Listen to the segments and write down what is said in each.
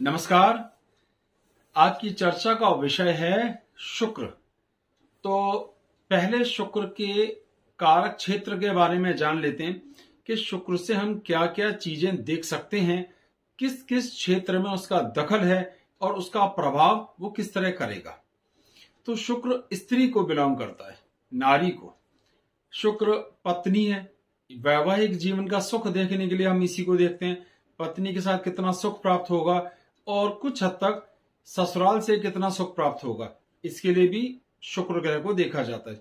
नमस्कार। आज की चर्चा का विषय है शुक्र। तो पहले शुक्र के कारक क्षेत्र के बारे में जान लेते हैं कि शुक्र से हम क्या क्या चीजें देख सकते हैं, किस किस क्षेत्र में उसका दखल है और उसका प्रभाव वो किस तरह करेगा। तो शुक्र स्त्री को बिलोंग करता है, नारी को। शुक्र पत्नी है। वैवाहिक जीवन का सुख देखने के लिए हम इसी को देखते हैं, पत्नी के साथ कितना सुख प्राप्त होगा और कुछ हद तक ससुराल से कितना सुख प्राप्त होगा, इसके लिए भी शुक्र ग्रह को देखा जाता है।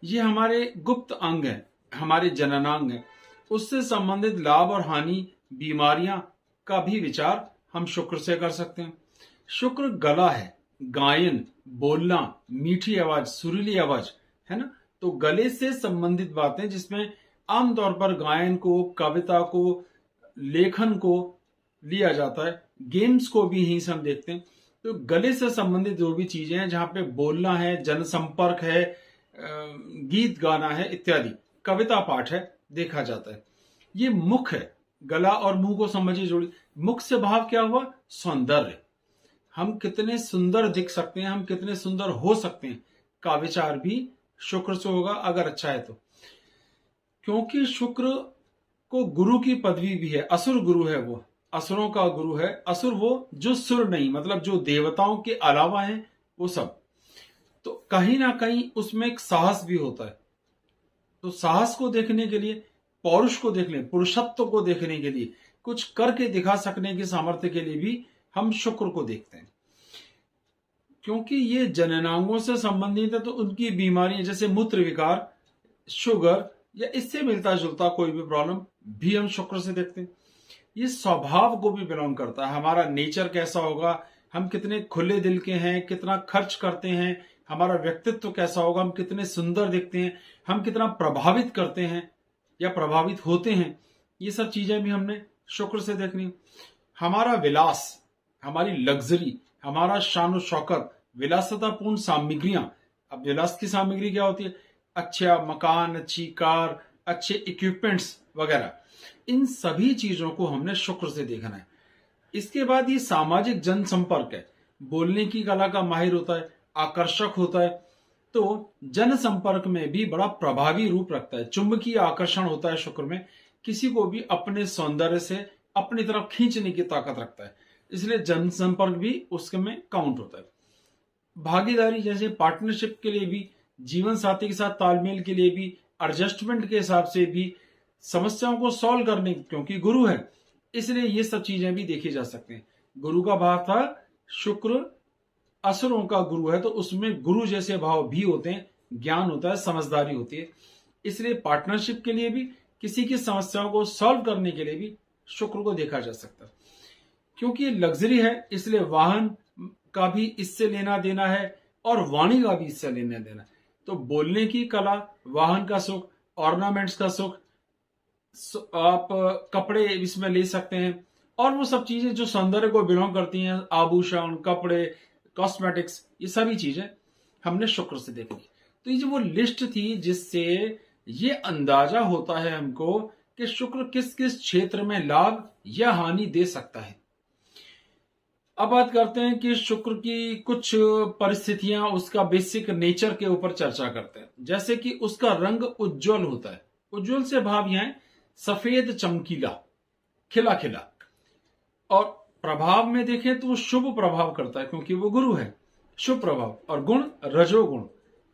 ये हमारे गुप्त अंग है, हमारे जननांग है। उससे संबंधित लाभ और हानि, बीमारियां का भी विचार हम शुक्र से कर सकते हैं। शुक्र गला है, गायन, बोलना, मीठी आवाज, सुरीली आवाज, है ना। तो गले से संबंधित बातें जिसमें आमतौर पर गायन को, कविता को, लेखन को लिया जाता है, गेम्स को भी यहीं से हम देखते हैं। तो गले से संबंधित जो भी चीजें हैं, जहां पे बोलना है, जनसंपर्क है, गीत गाना है इत्यादि, कविता पाठ है, देखा जाता है। ये मुख है, गला और मुंह को समझिए जोड़ी। मुख से भाव क्या हुआ? सौंदर्य। हम कितने सुंदर दिख सकते हैं, हम कितने सुंदर हो सकते हैं, का विचार भी शुक्र से होगा अगर अच्छा है तो। क्योंकि शुक्र को गुरु की पदवी भी है, असुर गुरु है वो, असुरों का गुरु है। असुर वो जो सुर नहीं, मतलब जो देवताओं के अलावा हैं वो सब। तो कहीं ना कहीं उसमें एक साहस भी होता है। तो साहस को देखने के लिए, पौरुष को देखने, पुरुषत्व को देखने के लिए, कुछ करके दिखा सकने की सामर्थ्य के लिए भी हम शुक्र को देखते हैं। क्योंकि ये जननांगों से संबंधित है, तो उनकी बीमारियां जैसे मूत्र विकार, शुगर या इससे मिलता जुलता कोई भी प्रॉब्लम भी हम शुक्र से देखते हैं। ये स्वभाव को भी बिलोंग करता है, हमारा नेचर कैसा होगा, हम कितने खुले दिल के हैं, कितना खर्च करते हैं, हमारा व्यक्तित्व कैसा होगा, हम कितने सुंदर दिखते हैं, हम कितना प्रभावित करते हैं या प्रभावित होते हैं, ये सब चीजें भी हमने शुक्र से देखनी। हमारा विलास, हमारी लग्जरी, हमारा शान शौकत, विलासतापूर्ण सामग्रियां। अब विलास की सामग्री क्या होती है? अच्छा मकान, अच्छी कार, अच्छे इक्विपमेंट्स वगैरह, इन सभी चीजों को हमने शुक्र से देखना है। इसके बाद ये सामाजिक जनसंपर्क है, बोलने की कला का माहिर होता है, आकर्षक होता है, तो जनसंपर्क में भी बड़ा प्रभावी रूप रखता है। चुंबकीय आकर्षण होता है शुक्र में, किसी को भी अपने सौंदर्य से अपनी तरफ खींचने की ताकत रखता है, इसलिए जनसंपर्क भी उसमें काउंट होता है। भागीदारी जैसे पार्टनरशिप के लिए भी, जीवन साथी के साथ तालमेल के लिए भी, एडजस्टमेंट के हिसाब से भी, समस्याओं को सॉल्व करने, क्योंकि गुरु है इसलिए ये सब चीजें भी देखी जा सकती हैं। गुरु का भाव था, शुक्र असुरों का गुरु है, तो उसमें गुरु जैसे भाव भी होते हैं, ज्ञान होता है, समझदारी होती है। इसलिए पार्टनरशिप के लिए भी, किसी की समस्याओं को सॉल्व करने के लिए भी शुक्र को देखा जा सकता है। क्योंकि ये लग्जरी है, इसलिए वाहन का भी इससे लेना देना है और वाणी का भी इससे लेना देना है। तो बोलने की कला, वाहन का सुख, ऑर्नामेंट्स का सुख, आप कपड़े इसमें ले सकते हैं, और वो सब चीजें जो सौंदर्य को बिलोंग करती हैं, आभूषण, कपड़े, कॉस्मेटिक्स, ये सभी चीजें हमने शुक्र से देखी। तो ये जो वो लिस्ट थी जिससे ये अंदाजा होता है हमको कि शुक्र किस किस क्षेत्र में लाभ या हानि दे सकता है। अब बात करते हैं कि शुक्र की कुछ परिस्थितियां, उसका बेसिक नेचर के ऊपर चर्चा करते हैं। जैसे कि उसका रंग उज्जवल होता है। उज्जवल से भाव यहां है सफेद, चमकीला, खिला खिला। और प्रभाव में देखें तो वो शुभ प्रभाव करता है, क्योंकि वो गुरु है, शुभ प्रभाव। और गुण रजोगुण,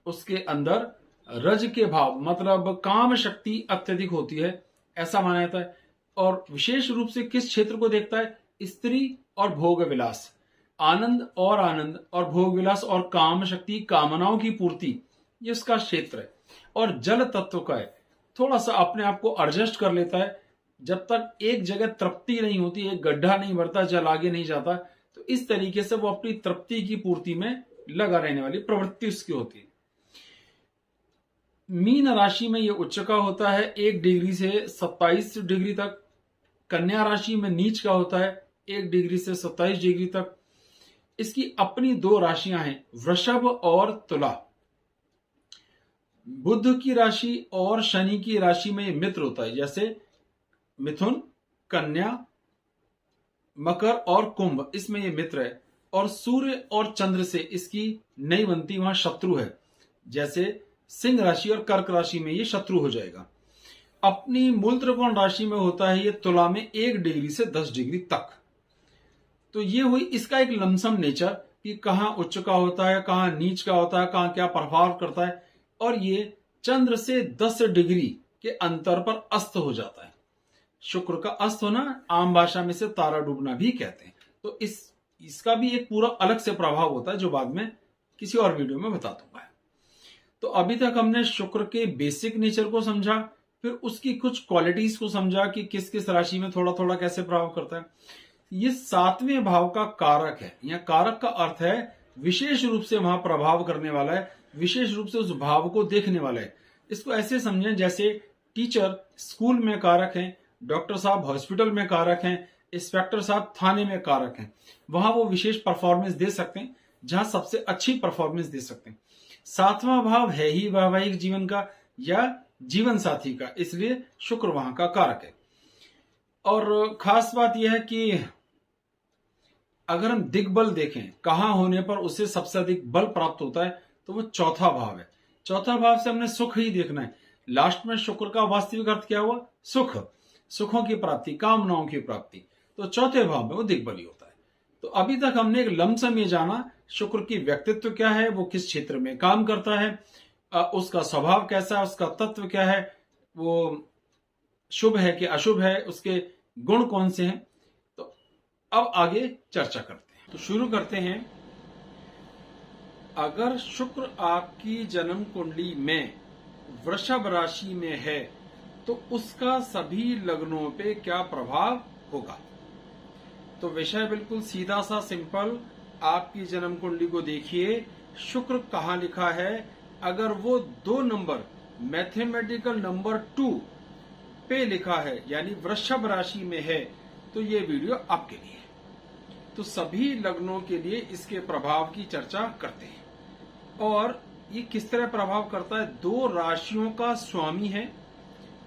उसके अंदर रज के भाव, मतलब काम शक्ति अत्यधिक होती है, ऐसा माना जाता है। और विशेष रूप से किस क्षेत्र को देखता है? स्त्री और भोग विलास, आनंद और भोग विलास और काम शक्ति, कामनाओं की पूर्ति, ये उसका क्षेत्र है। और जल तत्व का है, थोड़ा सा अपने आप को एडजस्ट कर लेता है। जब तक एक जगह तृप्ति नहीं होती, एक गड्ढा नहीं भरता, जल आगे नहीं जाता, तो इस तरीके से वो अपनी तृप्ति की पूर्ति में लगा रहने वाली प्रवृत्ति उसकी होती है। मीन राशि में ये उच्च का होता है 1 डिग्री से 27 डिग्री तक। कन्या राशि में नीच का होता है 1 डिग्री से 27 डिग्री तक। इसकी अपनी 2 राशियां हैं, वृषभ और तुला। बुध की राशि और शनि की राशि में ये मित्र होता है, जैसे मिथुन, कन्या, मकर और कुंभ इसमें ये मित्र है, और सूर्य और चंद्र से इसकी नहीं बनती, वहां शत्रु है। जैसे सिंह राशि और कर्क राशि में ये शत्रु हो जाएगा। अपनी मूल त्रिकोण राशि में होता है ये तुला में 1 डिग्री से 10 डिग्री तक। तो ये हुई इसका एक लमसम नेचर कि कहां उच्च का होता है, कहां नीच का होता है, कहां क्या प्रभाव करता है। और ये चंद्र से 10 डिग्री के अंतर पर अस्त हो जाता है। शुक्र का अस्त होना आम भाषा में से तारा डूबना भी कहते हैं। तो इसका भी एक पूरा अलग से प्रभाव होता है, जो बाद में किसी और वीडियो में बता दूंगा। तो अभी तक हमने शुक्र के बेसिक नेचर को समझा, फिर उसकी कुछ क्वालिटीज को समझा कि किस किस राशि में थोड़ा थोड़ा कैसे प्रभाव करता है। ये 7वें भाव का कारक है। यह कारक का अर्थ है विशेष रूप से वहां प्रभाव करने वाला है, विशेष रूप से उस भाव को देखने वाला है। इसको ऐसे समझें जैसे टीचर स्कूल में कारक हैं, डॉक्टर साहब हॉस्पिटल में कारक हैं, इंस्पेक्टर साहब थाने में कारक हैं। वहां वो विशेष परफॉर्मेंस दे सकते हैं जहां सबसे अच्छी परफॉर्मेंस दे सकते हैं। 7वां भाव है ही वैवाहिक जीवन का या जीवन साथी का, इसलिए शुक्र वहां का कारक है। और खास बात यह है कि अगर हम दिग्बल देखें कहां होने पर उसे सबसे अधिक बल प्राप्त होता है, तो वो चौथा भाव है। चौथा भाव से हमने सुख ही देखना है। लास्ट में शुक्र का वास्तविक अर्थ क्या हुआ? सुख, सुखों की प्राप्ति, कामनाओं की प्राप्ति। तो चौथे भाव में वो दिग्बली होता है। तो अभी तक हमने एक लमसम ये जाना शुक्र की व्यक्तित्व क्या है, वो किस क्षेत्र में काम करता है, उसका स्वभाव कैसा है, उसका तत्व क्या है, वो शुभ है कि अशुभ है, उसके गुण कौन से हैं। तो अब आगे चर्चा करते हैं। तो शुरू करते हैं। अगर शुक्र आपकी जन्म कुंडली में वृषभ राशि में है तो उसका सभी लग्नों पे क्या प्रभाव होगा। तो विषय बिल्कुल सीधा सा सिंपल। आपकी जन्म कुंडली को देखिए, शुक्र कहाँ लिखा है। अगर वो 2 नंबर मैथमेटिकल नंबर 2 पे लिखा है यानी वृषभ राशि में है, तो ये वीडियो आपके लिए। तो सभी लग्नों के लिए इसके प्रभाव की चर्चा करते हैं। और ये किस तरह प्रभाव करता है। 2 राशियों का स्वामी है,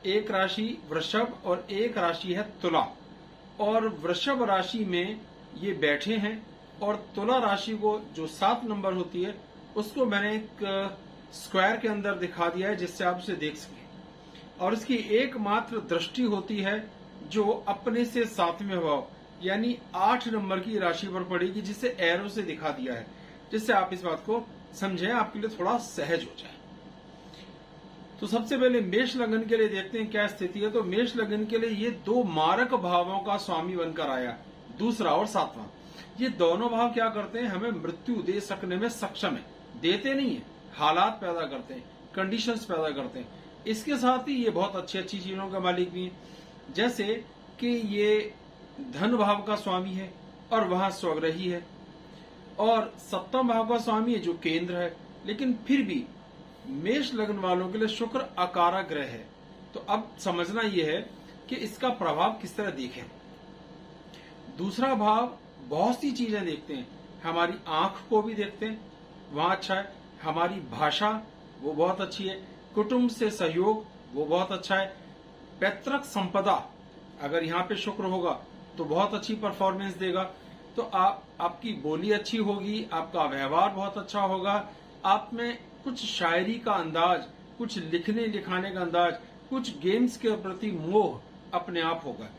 एक राशि वृषभ और एक राशि है तुला। और वृषभ राशि में ये बैठे हैं, और तुला राशि को जो 7 नंबर होती है उसको मैंने एक स्क्वायर के अंदर दिखा दिया है जिससे आप उसे देख सकें। और इसकी एकमात्र दृष्टि होती है जो अपने से 7वें भाव यानी 8 नंबर की राशि पर पड़ेगी, जिसे एरो से दिखा दिया है, जिससे आप इस बात को समझें, आपके लिए थोड़ा सहज हो जाए। तो सबसे पहले मेष लग्न के लिए देखते हैं क्या स्थिति है। तो मेष लग्न के लिए ये 2 मारक भावों का स्वामी बनकर आया, दूसरा और 7वां। ये दोनों भाव क्या करते हैं, हमें मृत्यु दे सकने में सक्षम है। देते नहीं है, हालात पैदा करते हैं, कंडीशंस पैदा करते हैं। इसके साथ ही ये बहुत अच्छी अच्छी चीजों का मालिक भी है। जैसे कि ये धन भाव का स्वामी है और वहां स्वग्रही है, और 7वां भाव का स्वामी है जो केंद्र है। लेकिन फिर भी मेष लग्न वालों के लिए शुक्र अकारक ग्रह है। तो अब समझना यह है कि इसका प्रभाव किस तरह देखें। दूसरा भाव बहुत सी चीजें देखते हैं, हमारी आंख को भी देखते हैं, वहां अच्छा है। हमारी भाषा वो बहुत अच्छी है, कुटुंब से सहयोग वो बहुत अच्छा है। पैतृक संपदा अगर यहाँ पे शुक्र होगा तो बहुत अच्छी परफॉर्मेंस देगा। तो आपकी बोली अच्छी होगी, आपका व्यवहार बहुत अच्छा होगा, आप में कुछ शायरी का अंदाज, कुछ लिखने लिखाने का अंदाज, कुछ गेम्स के प्रति मोह अपने आप होगा,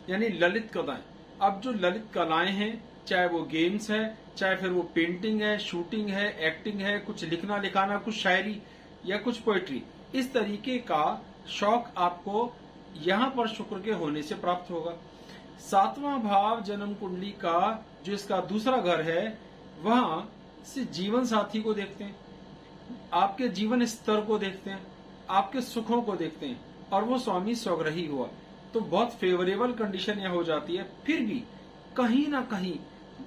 यानी ललित कलाएं। अब जो ललित कलाएं हैं, चाहे वो गेम्स है, चाहे फिर वो पेंटिंग है, शूटिंग है, एक्टिंग है, कुछ लिखना लिखाना, कुछ शायरी या कुछ पोएट्री, इस तरीके का शौक आपको यहाँ पर शुक्र के होने से प्राप्त होगा। 7वां भाव जन्म कुंडली का जो इसका दूसरा घर है, वहां से जीवन साथी को देखते हैं, आपके जीवन स्तर को देखते हैं, आपके सुखों को देखते हैं, और वो स्वामी स्वग्रही हुआ तो बहुत फेवरेबल कंडीशन यह हो जाती है। फिर भी कहीं ना कहीं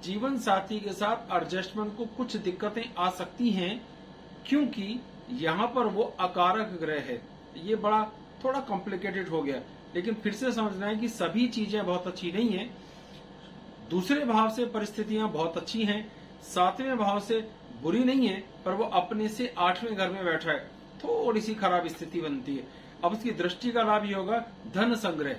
जीवन साथी के साथ एडजस्टमेंट को कुछ दिक्कतें आ सकती हैं, क्योंकि यहाँ पर वो अकारक ग्रह है। ये बड़ा थोड़ा कॉम्प्लिकेटेड हो गया, लेकिन फिर से समझना है कि सभी चीजें बहुत अच्छी नहीं है। दूसरे भाव से परिस्थितियां बहुत अच्छी हैं, 7वें भाव से बुरी नहीं है, पर वो अपने से 8वें घर में बैठा है, थोड़ी सी खराब स्थिति बनती है। अब उसकी दृष्टि का लाभ ये होगा धन संग्रह,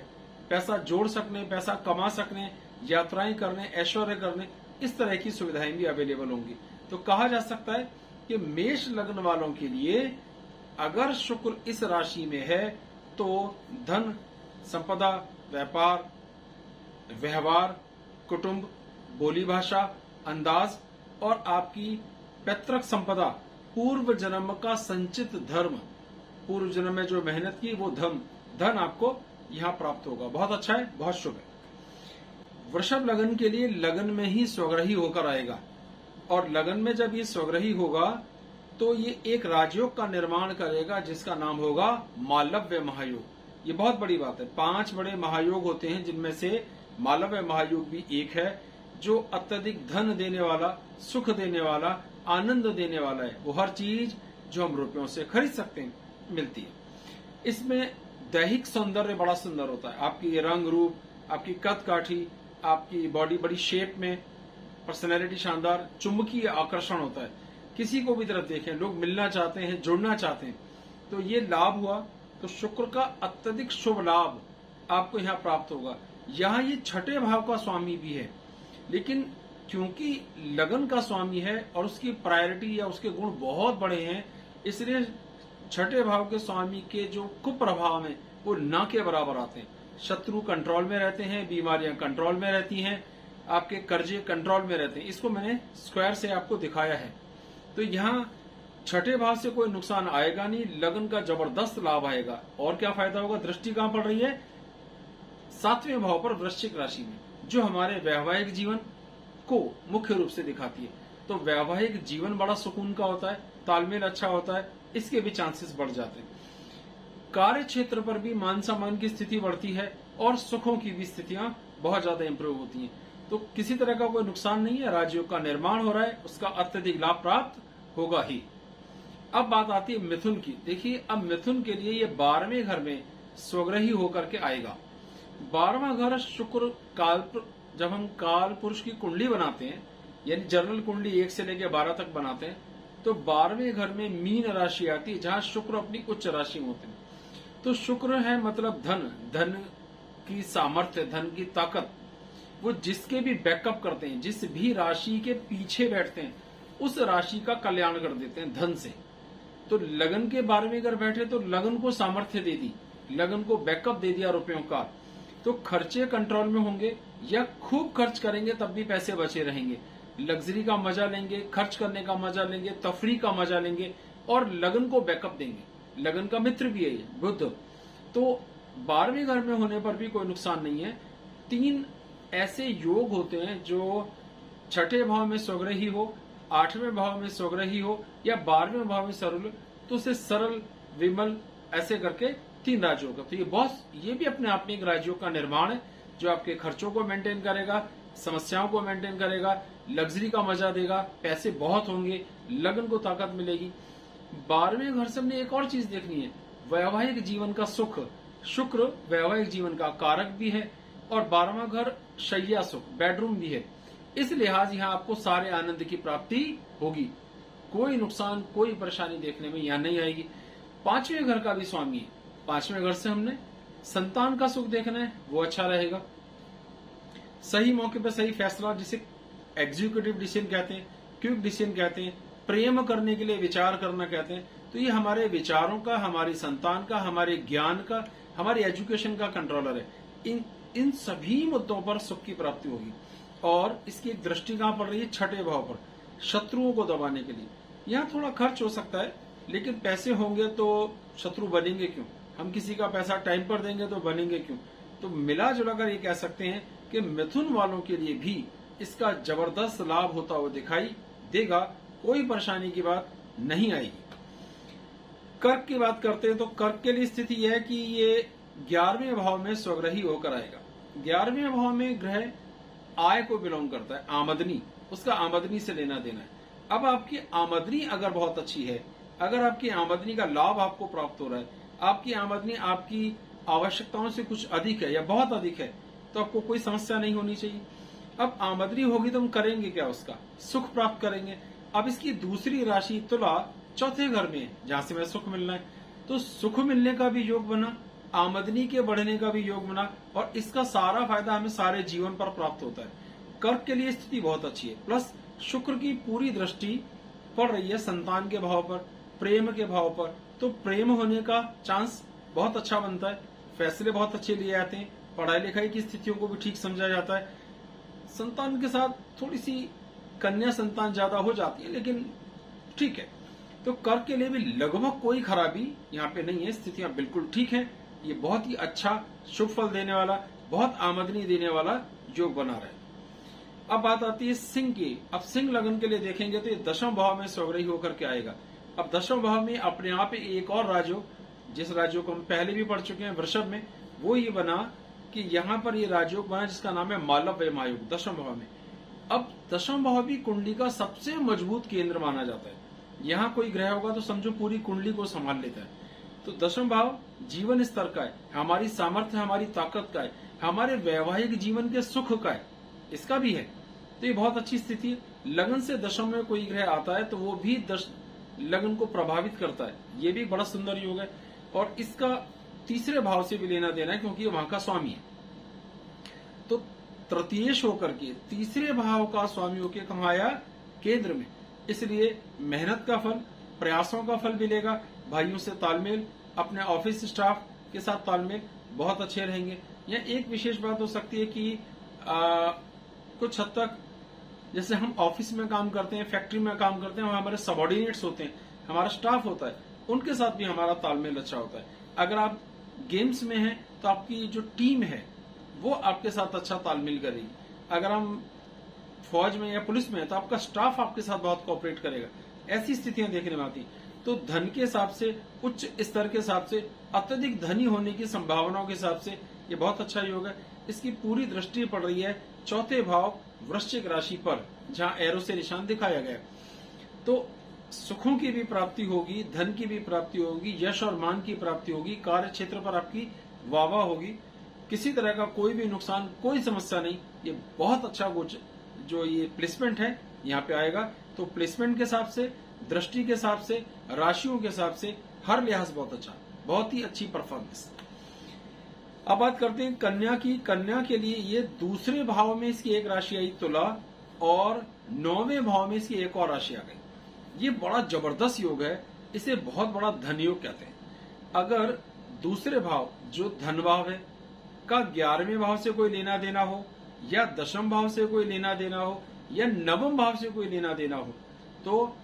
पैसा जोड़ सकने, पैसा कमा सकने, यात्राएं करने, ऐश्वर्य करने, इस तरह की सुविधाएं भी अवेलेबल होंगी। तो कहा जा सकता है कि मेष लग्न वालों के लिए अगर शुक्र इस राशि में है तो धन, संपदा, व्यापार, व्यवहार, कुटुंब, बोली भाषा, अंदाज और आपकी पैतृक संपदा, पूर्व जन्म का संचित धर्म, पूर्व जन्म में जो मेहनत की वो धन आपको यहां प्राप्त होगा। बहुत अच्छा है, बहुत शुभ है। वृषभ लगन के लिए लगन में ही स्वग्रही होकर आएगा और लगन में जब ये स्वग्रही होगा तो ये एक राजयोग का निर्माण करेगा जिसका नाम होगा मालव्य महायोग। ये बहुत बड़ी बात है। 5 बड़े महायोग होते हैं जिनमें से मालव्य महायोग भी एक है जो अत्यधिक धन देने वाला, सुख देने वाला, आनंद देने वाला है। वो हर चीज जो हम रुपयों से खरीद सकते हैं मिलती है। इसमें दैहिक सौंदर्य बड़ा सुंदर होता है। आपकी रंग रूप, आपकी कद काठी, आपकी बॉडी बड़ी शेप में, पर्सनैलिटी शानदार, चुंबकीय आकर्षण होता है। किसी को भी तरफ देखें, लोग मिलना चाहते हैं, जुड़ना चाहते हैं, तो ये लाभ हुआ। तो शुक्र का अत्यधिक शुभ लाभ आपको यहाँ प्राप्त होगा। यहाँ ये 6ठे भाव का स्वामी भी है, लेकिन क्योंकि लगन का स्वामी है और उसकी प्रायोरिटी या उसके गुण बहुत बड़े हैं, इसलिए 6ठे भाव के स्वामी के जो कुप्रभाव हैं वो ना के बराबर आते हैं। शत्रु कंट्रोल में रहते हैं, बीमारियां कंट्रोल में रहती हैं, आपके कर्जे कंट्रोल में रहते हैं। इसको मैंने स्क्वायर से आपको दिखाया है। तो यहाँ 6ठे भाव से कोई नुकसान आएगा नहीं, लगन का जबरदस्त लाभ आएगा। और क्या फायदा होगा? दृष्टि कहां पड़ रही है? 7वें भाव पर, वृश्चिक राशि में, जो हमारे वैवाहिक जीवन को मुख्य रूप से दिखाती है। तो वैवाहिक जीवन बड़ा सुकून का होता है, तालमेल अच्छा होता है, इसके भी चांसेस बढ़ जाते हैं। कार्य क्षेत्र पर भी मान सम्मान की स्थिति बढ़ती है और सुखों की भी स्थितियां बहुत ज्यादा इंप्रूव होती हैं। तो किसी तरह का कोई नुकसान नहीं है। राजयोग का निर्माण हो रहा है, उसका अत्यधिक लाभ प्राप्त होगा ही। अब बात आती है मिथुन की। देखिए, अब मिथुन के लिए ये 12वें घर में स्वग्रही होकर के आएगा। 12वां घर शुक्र जब हम काल पुरुष की कुंडली बनाते हैं, यानी जनरल कुंडली 1 से लेकर 12 तक बनाते हैं, तो 12वें घर में मीन राशि आती है जहां शुक्र अपनी उच्च राशि में होते हैं। तो शुक्र है मतलब धन की सामर्थ्य, धन की ताकत। वो जिसके भी बैकअप करते हैं, जिस भी राशि के पीछे बैठते हैं, उस राशि का कल्याण कर देते हैं धन से। तो लगन के 12वें घर बैठे तो लगन को सामर्थ्य दे दी, लगन को बैकअप दे दिया रुपयों का। तो खर्चे कंट्रोल में होंगे या खूब खर्च करेंगे तब भी पैसे बचे रहेंगे। लग्जरी का मजा लेंगे, खर्च करने का मजा लेंगे, तफरी का मजा लेंगे और लगन को बैकअप देंगे। लगन का मित्र भी है ये बुध। तो 12वें घर में होने पर भी कोई नुकसान नहीं है। 3 ऐसे योग होते हैं जो 6ठे भाव में स्वग्रही हो, 8वें भाव में स्वग्रही हो या 12वें भाव में सरल, तो उसे सरल, विमल ऐसे करके 3 राजयोग। तो ये भी अपने आप में एक राजयोग का निर्माण है जो आपके खर्चों को मेंटेन करेगा, समस्याओं को मेंटेन करेगा, लग्जरी का मजा देगा, पैसे बहुत होंगे, लगन को ताकत मिलेगी। 12वें घर से हमने एक और चीज देखनी है, वैवाहिक जीवन का सुख। शुक्र वैवाहिक जीवन का कारक भी है और 12वां घर शैया सुख, बेडरूम भी है। इस लिहाज यहाँ आपको सारे आनंद की प्राप्ति होगी। कोई नुकसान, कोई परेशानी देखने में यहाँ नहीं आएगी। 5वें घर का भी स्वामी है। 5वें घर से हमने संतान का सुख देखना है, वो अच्छा रहेगा। सही मौके पर सही फैसला, जिसे एग्जीक्यूटिव डिसीजन कहते हैं, क्विक डिसीजन कहते हैं, प्रेम करने के लिए विचार करना कहते हैं। तो ये हमारे विचारों का, हमारी संतान का, हमारे ज्ञान का, हमारी एजुकेशन का कंट्रोलर है। इन सभी मुद्दों पर सुख की प्राप्ति होगी। और इसकी एक दृष्टि कहां पड़ रही है? 6ठे भाव पर, शत्रुओं को दबाने के लिए। यहाँ थोड़ा खर्च हो सकता है, लेकिन पैसे होंगे तो शत्रु बनेंगे क्यों? हम किसी का पैसा टाइम पर देंगे तो बनेंगे क्यों? तो मिला जुला कर ये कह सकते हैं कि मिथुन वालों के लिए भी इसका जबरदस्त लाभ होता हुआ दिखाई देगा। कोई परेशानी की बात नहीं आएगी। कर्क की बात करते हैं तो कर्क के लिए स्थिति यह है कि ये 11वें भाव में स्वग्रही होकर आएगा। 11वें भाव में ग्रह आय को बिलोंग करता है, आमदनी, उसका आमदनी से लेना देना है। अब आपकी आमदनी अगर बहुत अच्छी है, अगर आपकी आमदनी का लाभ आपको प्राप्त हो रहा है, आपकी आमदनी आपकी आवश्यकताओं से कुछ अधिक है या बहुत अधिक है, तो आपको कोई समस्या नहीं होनी चाहिए। अब आमदनी होगी तो हम करेंगे क्या? उसका सुख प्राप्त करेंगे। अब इसकी दूसरी राशि तुला 4थे घर में है, जहां से हमें सुख मिलना है। तो सुख मिलने का भी योग बना, आमदनी के बढ़ने का भी योग बना और इसका सारा फायदा हमें सारे जीवन पर प्राप्त होता है। कर्क के लिए स्थिति बहुत अच्छी है, प्लस शुक्र की पूरी दृष्टि पड़ रही है संतान के भाव पर, प्रेम के भाव पर, तो प्रेम होने का चांस बहुत अच्छा बनता है, फैसले बहुत अच्छे लिए जाते हैं, पढ़ाई लिखाई की स्थितियों को भी ठीक समझा जाता है। संतान के साथ थोड़ी सी कन्या संतान ज्यादा हो जाती है, लेकिन ठीक है। तो कर्क के लिए भी लगभग कोई खराबी यहाँ पे नहीं है, स्थितियां बिल्कुल ठीक है। ये बहुत ही अच्छा शुभ फल देने वाला, बहुत आमदनी देने वाला योग बना रहा है। अब बात आती है सिंह की। अब सिंह लगन के लिए देखेंगे तो ये दशम भाव में स्वग्रही होकर के आएगा। अब दशम भाव में अपने आप एक और राजयोग, जिस राजयोग को हम पहले भी पढ़ चुके हैं वृषभ में, वो ये बना कि यहाँ पर ये राजयोग बना जिसका नाम है मालव्य महायोग दशम भाव में। अब दशम भाव भी कुंडली का सबसे मजबूत केंद्र माना जाता है। यहाँ कोई ग्रह होगा तो समझो पूरी कुंडली को संभाल लेता है। तो दशम भाव जीवन स्तर का है, हमारी सामर्थ्य, हमारी ताकत का है, हमारे वैवाहिक जीवन के सुख का है, इसका भी है। तो ये बहुत अच्छी स्थिति है। लगन से दशम में कोई ग्रह आता है तो वो भी लगन को प्रभावित करता है, ये भी बड़ा सुंदर योग है। और इसका तीसरे भाव से भी लेना देना है क्योंकि ये वहां का स्वामी है। तो तृतीयेश होकर के तीसरे भाव का स्वामी होकर कहाँ आया? केंद्र में। इसलिए मेहनत का फल, प्रयासों का फल मिलेगा, भाइयों से तालमेल, अपने ऑफिस स्टाफ के साथ तालमेल बहुत अच्छे रहेंगे। यह एक विशेष बात हो सकती है कि कुछ हद तक जैसे हम ऑफिस में काम करते हैं, फैक्ट्री में काम करते हैं, हमारे सबॉर्डिनेट्स होते हैं, हमारा स्टाफ होता है, उनके साथ भी हमारा तालमेल अच्छा होता है। अगर आप गेम्स में हैं तो आपकी जो टीम है वो आपके साथ अच्छा तालमेल करेगी। अगर हम फौज में या पुलिस में है तो आपका स्टाफ आपके साथ बहुत कोऑपरेट करेगा। ऐसी स्थितियां देखने में आती। तो धन के हिसाब से, उच्च स्तर के हिसाब से, अत्यधिक धनी होने की संभावनाओं के हिसाब से ये बहुत अच्छा योग है। इसकी पूरी दृष्टि पड़ रही है चौथे भाव वृश्चिक राशि पर, जहां एरो से निशान दिखाया गया। तो सुखों की भी प्राप्ति होगी, धन की भी प्राप्ति होगी, यश और मान की प्राप्ति होगी, कार्य क्षेत्र पर आपकी वाह होगी, किसी तरह का कोई भी नुकसान, कोई समस्या नहीं। ये बहुत अच्छा जो ये प्लेसमेंट है यहाँ पे आएगा। तो प्लेसमेंट के हिसाब से, दृष्टि के हिसाब से, राशियों के हिसाब से हर लिहाज बहुत अच्छा, बहुत ही अच्छी परफॉर्मेंस। अब बात करते हैं कन्या की। कन्या के लिए ये दूसरे भाव में इसकी एक राशि आई तुला, और 9वें भाव में इसकी एक और राशि आ गई। ये बड़ा जबरदस्त योग है, इसे बहुत बड़ा धन योग कहते हैं। अगर दूसरे भाव जो धन भाव है का 11वें भाव से कोई लेना देना हो, या दशम भाव से कोई लेना देना हो, या नवम भाव से कोई लेना देना हो, तो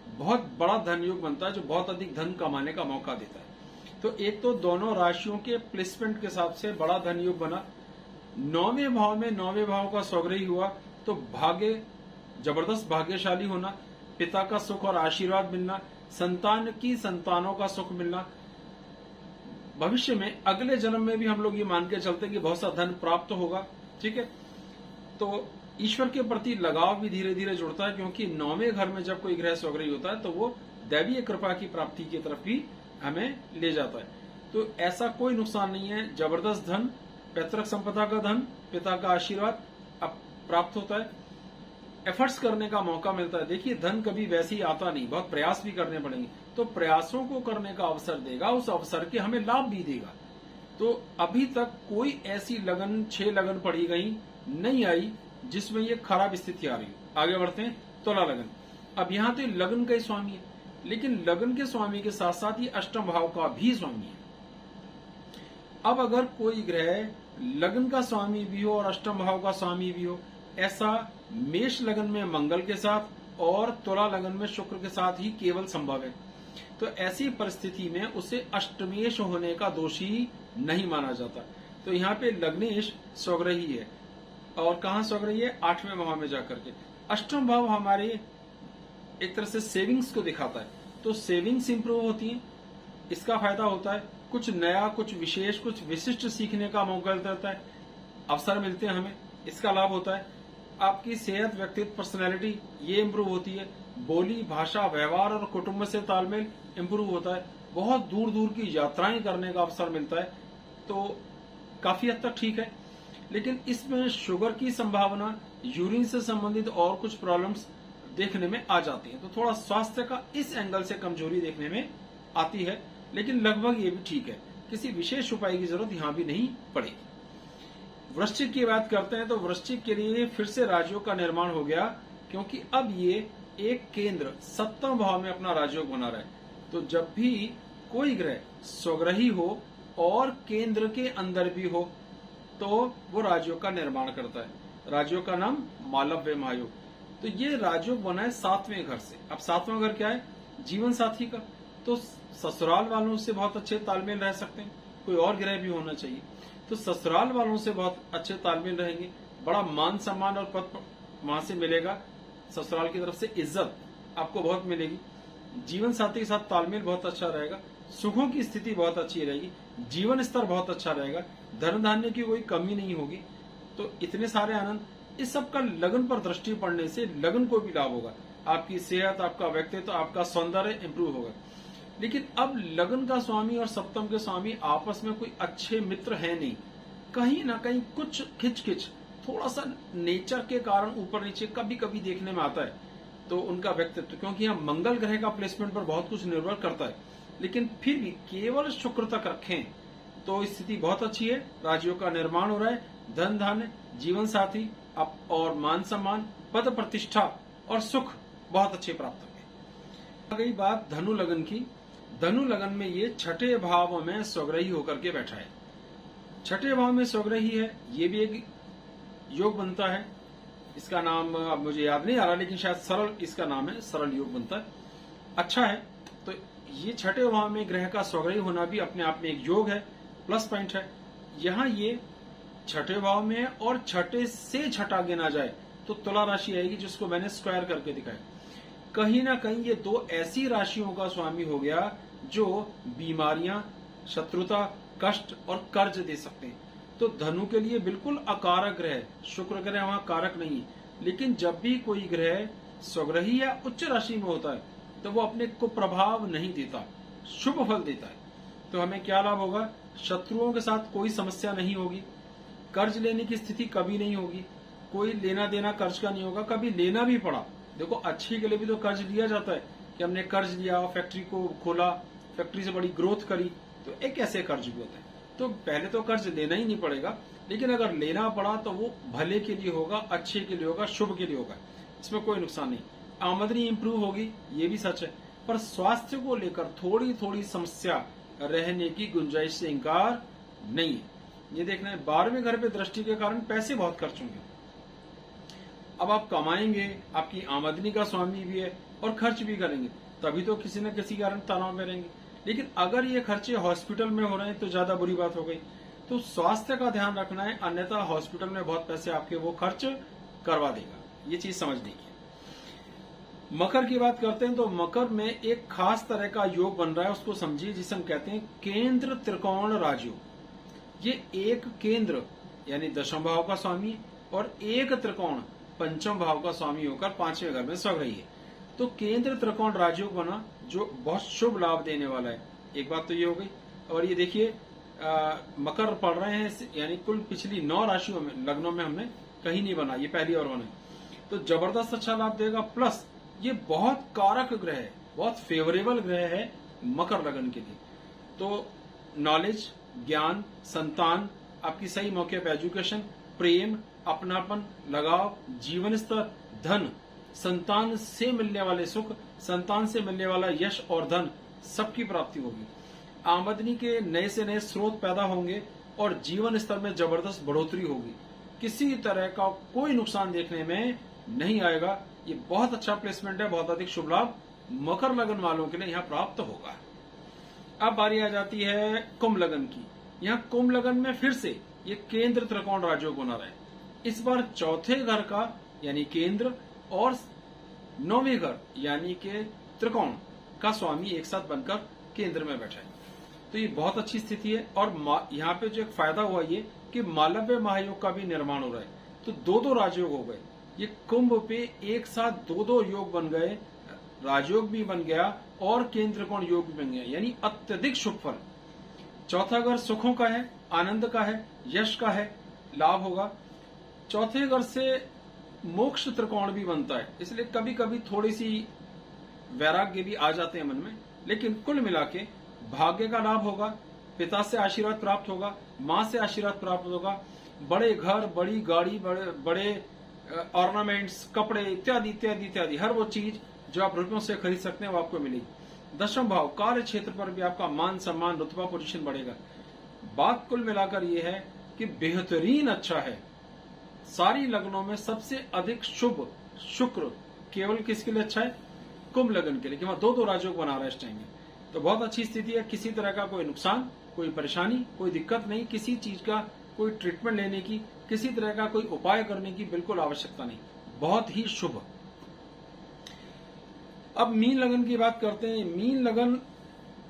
बहुत बड़ा धन योग बनता है जो बहुत अधिक धन कमाने का मौका देता है। तो एक तो दोनों राशियों के प्लेसमेंट के हिसाब से बड़ा धन योग बना। 9वें भाव में 9वें भाव का स्वग्रही हुआ तो भाग्य, जबरदस्त भाग्यशाली होना, पिता का सुख और आशीर्वाद मिलना, संतान की संतानों का सुख मिलना, भविष्य में अगले जन्म में भी हम लोग ये मान के चलते कि बहुत सा धन प्राप्त होगा। ठीक है, तो ईश्वर के प्रति लगाव भी धीरे धीरे जुड़ता है, क्योंकि 9वें घर में जब कोई ग्रह स्वग्रही होता है तो वो दैवीय कृपा की प्राप्ति की तरफ भी हमें ले जाता है। तो ऐसा कोई नुकसान नहीं है, जबरदस्त धन, पैतृक संपदा का धन, पिता का आशीर्वाद अब प्राप्त होता है, एफर्ट्स करने का मौका मिलता है। देखिए धन कभी वैसे ही आता नहीं, बहुत प्रयास भी करने पड़ेंगे, तो प्रयासों को करने का अवसर देगा, उस अवसर के हमें लाभ भी देगा। तो अभी तक कोई ऐसी लगन, 6 लगन पड़ी गई नहीं आई जिसमें ये खराब स्थिति आ रही। आगे बढ़ते हैं, तुला लगन। अब यहाँ तो लगन का ही स्वामी है, लेकिन लगन के स्वामी के साथ साथ ये अष्टम भाव का भी स्वामी है। अब अगर कोई ग्रह लगन का स्वामी भी हो और अष्टम भाव का स्वामी भी हो, ऐसा मेष लगन में मंगल के साथ और तुला लगन में शुक्र के साथ ही केवल संभव है। तो ऐसी परिस्थिति में उसे अष्टमेश होने का दोषी नहीं माना जाता। तो यहाँ पे लग्नेश स्वग्रही है, और कहाँ स्वग्रही है? 8वें भाव में जाकर के। अष्टम भाव हमारे एक तरह से सेविंग्स को दिखाता है, तो सेविंग्स इंप्रूव होती है, इसका फायदा होता है। कुछ नया, कुछ विशेष, कुछ विशिष्ट सीखने का मौका मिलता है, अवसर मिलते हैं हमें, इसका लाभ होता है। आपकी सेहत, व्यक्तित्व, पर्सनैलिटी ये इंप्रूव होती है। बोली, भाषा, व्यवहार और कुटुंब से तालमेल इंप्रूव होता है। बहुत दूर दूर की यात्राएं करने का अवसर मिलता है, तो काफी हद तक ठीक है। लेकिन इसमें शुगर की संभावना, यूरिन से संबंधित और कुछ प्रॉब्लम्स देखने में आ जाती है। तो थोड़ा स्वास्थ्य का इस एंगल से कमजोरी देखने में आती है, लेकिन लगभग ये भी ठीक है। किसी विशेष उपाय की जरूरत यहां भी नहीं पड़ेगी। वृश्चिक की बात करते हैं तो वृश्चिक के लिए फिर से राजयोग का निर्माण हो गया, क्योंकि अब ये एक केंद्र सप्तम भाव में अपना राजयोग बना रहा है। तो जब भी कोई ग्रह स्वग्रही हो और केंद्र के अंदर भी हो तो वो राजयोग का निर्माण करता है। राजयोग का नाम मालव्य महायोग। तो ये राजयोग बना है 7वें घर से। अब 7वां घर क्या है? जीवन साथी का। तो ससुराल वालों से बहुत अच्छे तालमेल रह सकते हैं, कोई और ग्रह भी होना चाहिए। तो ससुराल वालों से बहुत अच्छे तालमेल रहेंगे, बड़ा मान सम्मान और पद वहां से मिलेगा, ससुराल की तरफ से इज्जत आपको बहुत मिलेगी। जीवन साथी के साथ तालमेल बहुत अच्छा रहेगा, सुखों की स्थिति बहुत अच्छी रहेगी, जीवन स्तर बहुत अच्छा रहेगा, धन धान्य की कोई कमी नहीं होगी। तो इतने सारे आनंद, इस सब का लगन पर दृष्टि पड़ने से लगन को भी लाभ होगा। आपकी सेहत, आपका व्यक्तित्व, आपका सौंदर्य इंप्रूव होगा। लेकिन अब लगन का स्वामी और सप्तम के स्वामी आपस में कोई अच्छे मित्र हैं नहीं, कहीं ना कहीं कुछ खिचखिच, थोड़ा सा नेचर के कारण ऊपर नीचे कभी कभी देखने में आता है। तो उनका व्यक्तित्व, क्योंकि यहाँ मंगल ग्रह का प्लेसमेंट पर बहुत कुछ निर्भर करता है, लेकिन फिर भी केवल शुक्र तक रखें तो स्थिति बहुत अच्छी है। राजयोग का निर्माण हो रहा है, धन धान्य, जीवन साथी और मान सम्मान, पद प्रतिष्ठा और सुख बहुत अच्छे प्राप्त होंगे। आ गई बात धनु लगन की। धनु लगन में ये छठे भाव में स्वग्रही होकर के बैठा है। छठे भाव में स्वग्रही है, ये भी एक योग बनता है। इसका नाम अब मुझे याद नहीं आ रहा, लेकिन शायद सरल इसका नाम है, सरल योग बनता है, अच्छा है। तो ये छठे भाव में ग्रह का स्वग्रही होना भी अपने आप में एक योग है, प्लस पॉइंट है। यहाँ ये छठे भाव में और छठे से छठा गिना जाए तो तुला राशि आएगी, जिसको मैंने स्क्वायर करके दिखाया। कहीं ना कहीं ये दो ऐसी राशियों का स्वामी हो गया जो बीमारियां, शत्रुता, कष्ट और कर्ज दे सकते हैं। तो धनु के लिए बिल्कुल अकारक ग्रह, शुक्र ग्रह वहां कारक नहीं है, लेकिन जब भी कोई ग्रह स्वग्रही या उच्च राशि में होता है तो वो अपने को प्रभाव नहीं देता, शुभ फल देता है। तो हमें क्या लाभ होगा? शत्रुओं के साथ कोई समस्या नहीं होगी, कर्ज लेने की स्थिति कभी नहीं होगी, कोई लेना देना कर्ज का नहीं होगा। कभी लेना भी पड़ा, देखो अच्छी के लिए भी तो कर्ज लिया जाता है कि हमने कर्ज लिया, फैक्ट्री को खोला, फैक्ट्री से बड़ी ग्रोथ करी, तो एक ऐसे कर्ज भी होता है। तो पहले तो कर्ज लेना ही नहीं पड़ेगा, लेकिन अगर लेना पड़ा तो वो भले के लिए होगा, अच्छे के लिए होगा, शुभ के लिए होगा, इसमें कोई नुकसान नहीं। आमदनी इंप्रूव होगी, ये भी सच है, पर स्वास्थ्य को लेकर थोड़ी थोड़ी समस्या रहने की गुंजाइश से इंकार नहीं है। ये देखना है 12वें घर पे दृष्टि के कारण पैसे बहुत खर्च होंगे। अब आप कमाएंगे, आपकी आमदनी का स्वामी भी है और खर्च भी करेंगे, तभी तो किसी न किसी कारण तनाव में रहेंगे। लेकिन अगर ये खर्चे हॉस्पिटल में हो रहे हैं तो ज्यादा बुरी बात हो गई। तो स्वास्थ्य का ध्यान रखना है, अन्यथा हॉस्पिटल में बहुत पैसे आपके वो खर्च करवा देगा, ये चीज समझने की। मकर की बात करते हैं तो मकर में एक खास तरह का योग बन रहा है, उसको समझिए, जिसे हम कहते हैं केंद्र त्रिकोण राजयोग। ये एक केंद्र यानी दशम भाव का स्वामी और एक त्रिकोण पंचम भाव का स्वामी होकर 5वें घर में स्वग्रही है। तो केंद्र त्रिकोण राजयोग बना, जो बहुत शुभ लाभ देने वाला है। एक बात तो ये हो गई। और ये देखिए मकर पढ़ रहे हैं, यानी कुल पिछली 9 राशियों में, लग्नों में हमने कहीं नहीं बना, ये पहली और बना है। तो जबरदस्त अच्छा लाभ देगा, प्लस ये बहुत कारक ग्रह है, बहुत फेवरेबल ग्रह है मकर लगन के लिए। तो नॉलेज, ज्ञान, संतान, आपकी सही मौके पर एजुकेशन, प्रेम, अपनापन, लगाव, जीवन स्तर, धन, संतान से मिलने वाले सुख, संतान से मिलने वाला यश और धन, सबकी प्राप्ति होगी। आमदनी के नए से नए स्रोत पैदा होंगे और जीवन स्तर में जबरदस्त बढ़ोतरी होगी। किसी तरह का कोई नुकसान देखने में नहीं आएगा। ये बहुत अच्छा प्लेसमेंट है, बहुत अधिक शुभ लाभ मकर लगन वालों के लिए यहाँ प्राप्त होगा। अब बारी आ जाती है कुंभ लगन की। यहाँ कुंभ लगन में फिर से ये केंद्र त्रिकोण राजयोग बना रहा है। इस बार चौथे घर का यानी केंद्र और 9वें घर यानी के त्रिकोण का स्वामी एक साथ बनकर केंद्र में बैठा है। तो ये बहुत अच्छी स्थिति है। और यहाँ पे जो एक फायदा हुआ ये कि मालव्य महायोग का भी निर्माण हो रहा है, तो 2-2 राजयोग हो गए। ये कुंभ पे एक साथ 2-2 योग बन गए, राजयोग भी बन गया और केंद्र त्रिकोण योग भी बन गया, यानी अत्यधिक शुभ फल। चौथा घर सुखों का है, आनंद का है, यश का है, लाभ होगा। चौथे घर से मोक्ष त्रिकोण भी बनता है, इसलिए कभी कभी थोड़ी सी वैराग्य भी आ जाते हैं मन में, लेकिन कुल मिला के भाग्य का लाभ होगा, पिता से आशीर्वाद प्राप्त होगा, माँ से आशीर्वाद प्राप्त होगा, बड़े घर, बड़ी गाड़ी, बड़े ऑर्नामेंट्स, कपड़े इत्यादि इत्यादि इत्यादि, हर वो चीज जो आप रुपयों से खरीद सकते हैं वो आपको मिलेगी। 10वां भाव, कार्य क्षेत्र पर भी आपका मान सम्मान, रुतबा, पोजीशन बढ़ेगा। बात कुल मिलाकर ये है कि बेहतरीन अच्छा है। सारी लग्नों में सबसे अधिक शुभ शुक्र केवल किसके लिए अच्छा है? कुंभ लग्न के लिए, कि वहां दो राजयोग बना रहा है इस टाइम में। तो बहुत अच्छी स्थिति है, किसी तरह का कोई नुकसान, कोई परेशानी, कोई दिक्कत नहीं, किसी चीज का कोई ट्रीटमेंट लेने की, किसी तरह का कोई उपाय करने की बिल्कुल आवश्यकता नहीं, बहुत ही शुभ। अब मीन लगन की बात करते हैं। मीन लगन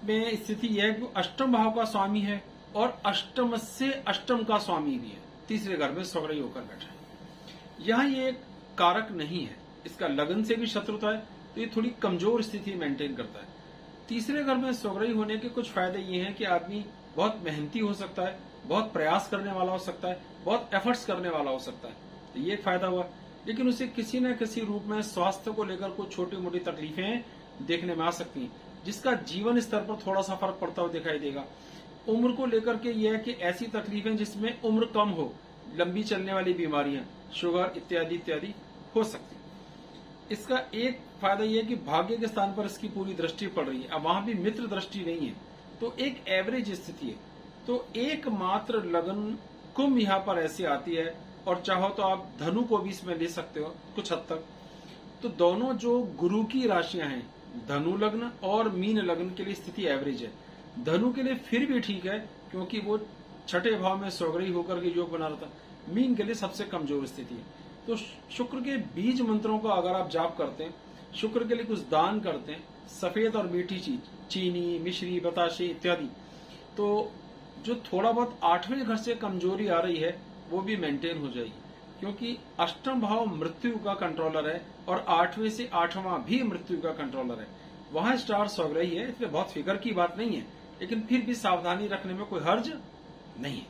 में स्थिति यह है कि अष्टम भाव का स्वामी है और अष्टम से अष्टम का स्वामी भी है, तीसरे घर में स्वग्रही होकर बैठा है। यहां ये कारक नहीं है, इसका लगन से भी शत्रुता है, तो ये थोड़ी कमजोर स्थिति मेंटेन करता है। तीसरे घर में स्वग्रही होने के कुछ फायदे ये हैं कि आदमी बहुत मेहनती हो सकता है, बहुत प्रयास करने वाला हो सकता है, बहुत एफर्ट्स करने वाला हो सकता है, तो ये एक फायदा हुआ। लेकिन उसे किसी न किसी रूप में स्वास्थ्य को लेकर कुछ छोटी मोटी तकलीफें देखने में आ सकती हैं, जिसका जीवन स्तर पर थोड़ा सा फर्क पड़ता हुआ दिखाई देगा। उम्र को लेकर के यह है कि ऐसी तकलीफें जिसमें उम्र कम हो, लंबी चलने वाली बीमारियां, शुगर इत्यादि इत्यादि हो सकती। इसका एक फायदा यह है कि भाग्य के स्थान पर इसकी पूरी दृष्टि पड़ रही है, अब वहां भी मित्र दृष्टि नहीं है, तो एक एवरेज स्थिति है। तो एकमात्र लगन कुंभ यहाँ पर ऐसी आती है, और चाहो तो आप धनु को भी इसमें ले सकते हो कुछ हद तक। तो दोनों जो गुरु की राशियां हैं, धनु लग्न और मीन लग्न के लिए स्थिति एवरेज है। धनु के लिए फिर भी ठीक है, क्योंकि वो छठे भाव में स्वग्रही होकर के योग बना रहा था। मीन के लिए सबसे कमजोर स्थिति है। तो शुक्र के बीज मंत्रों का अगर आप जाप करते हैं, शुक्र के लिए कुछ दान करते हैं, सफेद और मीठी चीज, चीनी, मिश्री, बताशे इत्यादि, तो जो थोड़ा बहुत 8वें घर से कमजोरी आ रही है वो भी मेंटेन हो जाएगी। क्योंकि अष्टम भाव मृत्यु का कंट्रोलर है और 8वें से 8वां भी मृत्यु का कंट्रोलर है, वहां स्टार स्वग्रही है, इसलिए बहुत फिक्र की बात नहीं है, लेकिन फिर भी सावधानी रखने में कोई हर्ज नहीं है।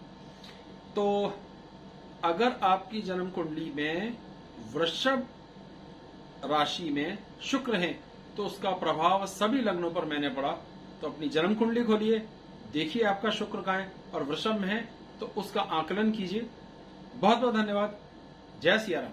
तो अगर आपकी जन्म कुंडली में वृषभ राशि में शुक्र है तो उसका प्रभाव सभी लग्नों पर मैंने पड़ा। तो अपनी जन्म कुंडली खोलिए, देखिए आपका शुक्र कहाँ है, और वृषभ में है तो उसका आकलन कीजिए। बहुत बहुत धन्यवाद। जय सिया राम।